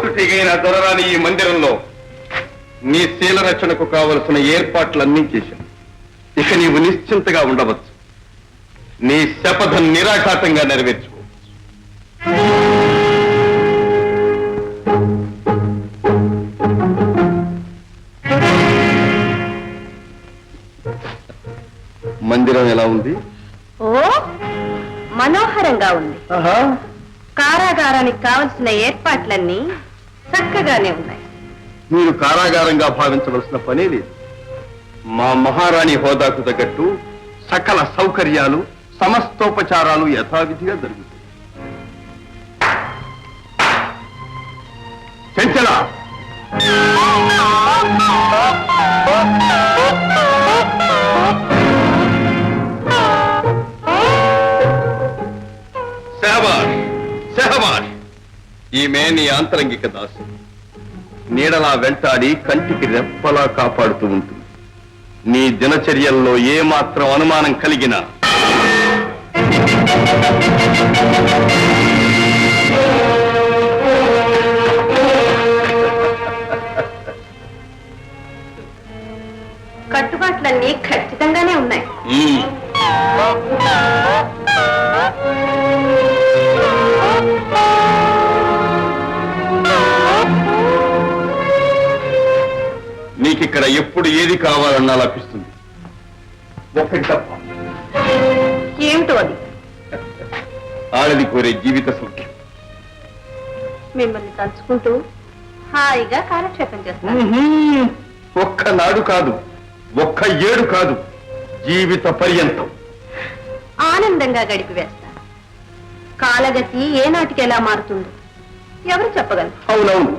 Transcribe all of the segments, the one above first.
పొట్టుటీగైన దొరరాని ఈ మందిరంలో నీ శీల రక్షణకు కావలసిన ఏర్పాట్లన్నీ చేశాను. ఇక నీవు నిశ్చింతగా ఉండవచ్చు. నీ శపథం నిరాఘాతంగా నెరవేర్చుకో. మందిరం ఎలా ఉంది? ఓ మనోహరంగా ఉంది. కారాగారానికి కావలసిన ఏర్పాట్లన్నీ చక్కగానే ఉన్నాయి. మీరు కారాగారంగా భావించవలసిన పనే లేదు. మా మహారాణి హోదాకు తగ్గట్టు సకల సౌకర్యాలు సమస్తోపచారాలు యథావిధిగా జరుగుతాయి. చెంచల శహబాష్ శహబాష్. ఈమె నీ ఆంతరంగిక దాసి. నీడలా వెంటాడి కంటికి రెప్పలా కాపాడుతూ ఉంటుంది. నీ దినచర్యల్లో ఏమాత్రం అనుమానం కలిగినా కట్టుబాట్లన్నీ ఖచ్చితంగానే ఉన్నాయి. నీకిక్కడ ఎప్పుడు ఏది కావాలన్నా లభిస్తుంది. ఒకటి తప్ప. ఏమిటో అది? ఆడది కోరే జీవిత సౌఖ్యం. మిమ్మల్ని తలుచుకుంటూ హాయిగా కాలక్షేపం చేస్తాను. ఒక్కనాడు కాదు, ఒక్క ఏడు కాదు, జీవిత పర్యంతం ఆనందంగా గడిపివేస్తాను. కాలగతి ఏనాటికి ఎలా మారుతుందో ఎవరు చెప్పగలరు? అవునవును.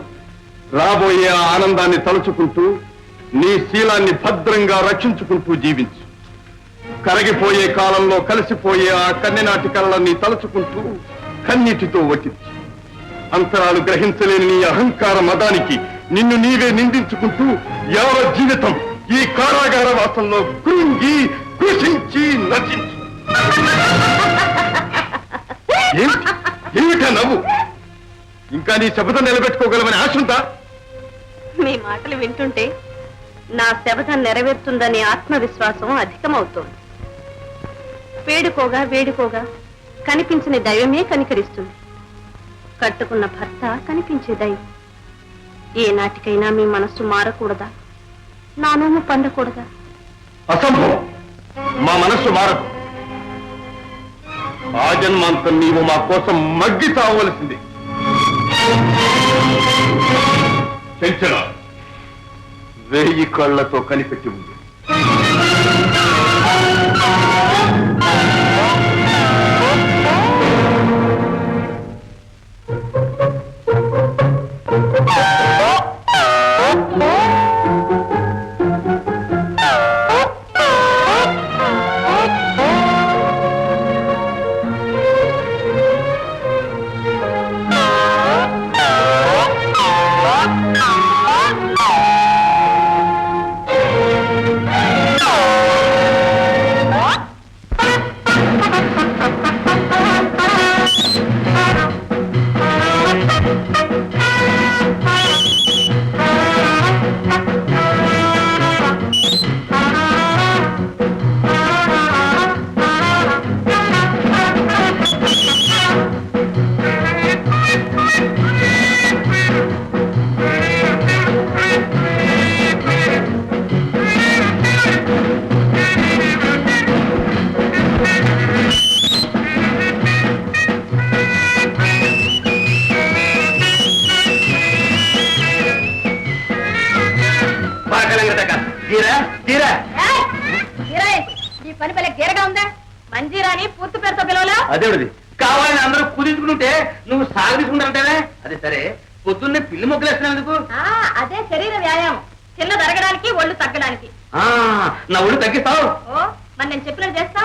రాబోయే ఆ ఆనందాన్ని తలుచుకుంటూ నీ శీలాన్ని భద్రంగా రక్షించుకుంటూ జీవించు. కరగిపోయే కాలంలో కలిసిపోయే ఆ కన్నెనాటి కళలన్నీ తలుచుకుంటూ కన్నీటితో వటించు. అంతరాలు గ్రహించలేని నీ అహంకార మదానికి నిన్ను నీవే నిందించుకుంటూ యావత్ జీవితం ఈ కారాగార వాసంలో కృంగి కృషించి నచించు. ఏమిటా నవ్వు? ఇంకా నీ శపథం నిలబెట్టుకోగలమని ఆశ ఉందా? మీ మాటలు వింటుంటే నా శపథం నెరవేరుతుందనే ఆత్మవిశ్వాసం అధికమవుతోంది. వేడుకోగా వేడుకోగా కనిపించిన దైవమే కనికరిస్తుంది. కట్టుకున్న భర్త కనిపించే దైవం. ఏ నాటికైనా మీ మనస్సు మారకూడదా? నా నోము పండకూడదా? అసంభవం. మా మనస్సు మారదు. ఆ జన్మాంతం నీవు మా కోసం మగ్గి చావవలసింది. చెంచల 1000 కళ్ళతో కనిపెట్టి ఉంది. మంజీరాని పూర్తి పేరుతో పిలవలా? అదేమిది కావాలని అందరూ కుదించుకుంటే నువ్వు సాగదీసుకుంటారంటేనే. అది సరే, పొద్దున్నే పిల్లి మొక్కలేస్తున్నావు ఎందుకు? అదే శరీర వ్యాయామం. చిన్న తరగడానికి ఒళ్ళు తగ్గడానికి. నా ఒళ్ళు తగ్గిస్తావు? ఓ మరి నేను చెప్పినట్టు చేస్తా.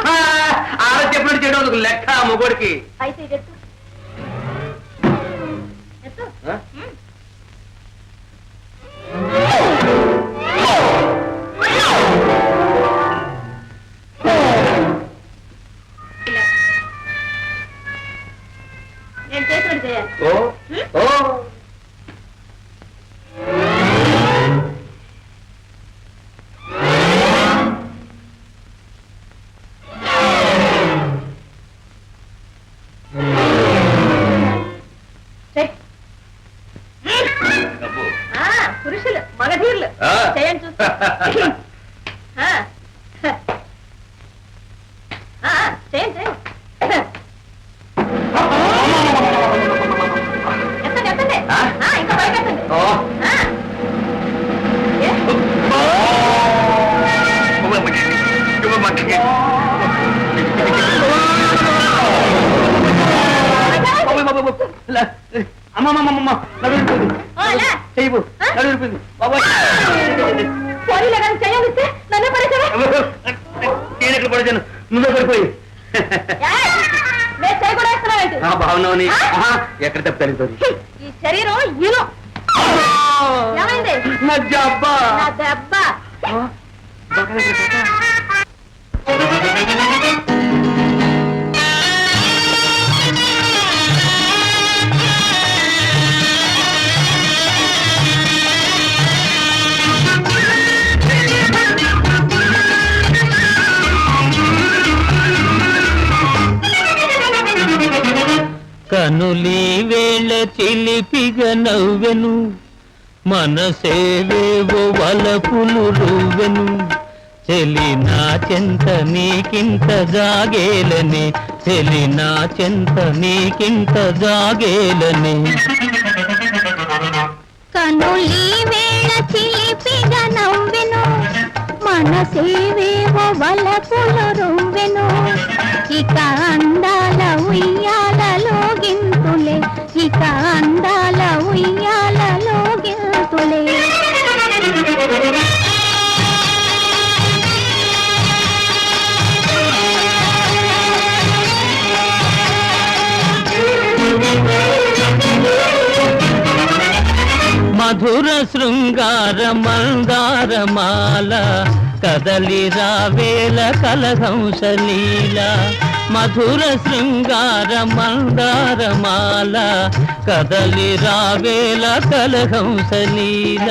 ఆడ చెప్పినట్టు చేయడం లెక్క మొగోడికి. అయితే ఇది ఎత్తు. ఎత్తు. నేను చేసినట్టు చేయాలి. ఆ. చేయండి ఎత్తండి ఎత్తండి ఇంకా పైకి ఎత్తండి చెయ్యి పోలీలే కానీ చేయాలిస్తే నన్నే పడేసావా నేను ఎక్కడ పడేసాను నువ్వే పడిపోయి నేను చేయి కూడా వేస్తున్నావేంటి బాగున్నావు ఎక్కడ తప్పుతాను ఈ శరీరం ఈను ఏమైంది నా జబ్బా నా దెబ్బ కనులీ వేళ చిలిపిగ నవ్వెను మనసేవేవో వలపులు రువ్వెను చెలి నా చెంత నీకింత జాగేలని చెలి నా చెంత నీకింత జాగేలని కనులీ వేళ చిలిపిగ నవ్వెను మనసేవేవో వలపులు రువ్వెను ఇక అందాల ఉయ్యాలలో గింతులే ఇక అందాల ఉయ్యాలలో గింతులే మధుర శృంగార మందారమాల కదలి రావేల కలహంసలీల మధుర శృంగార మందారమాల కదలి రావేల కలహంసలీల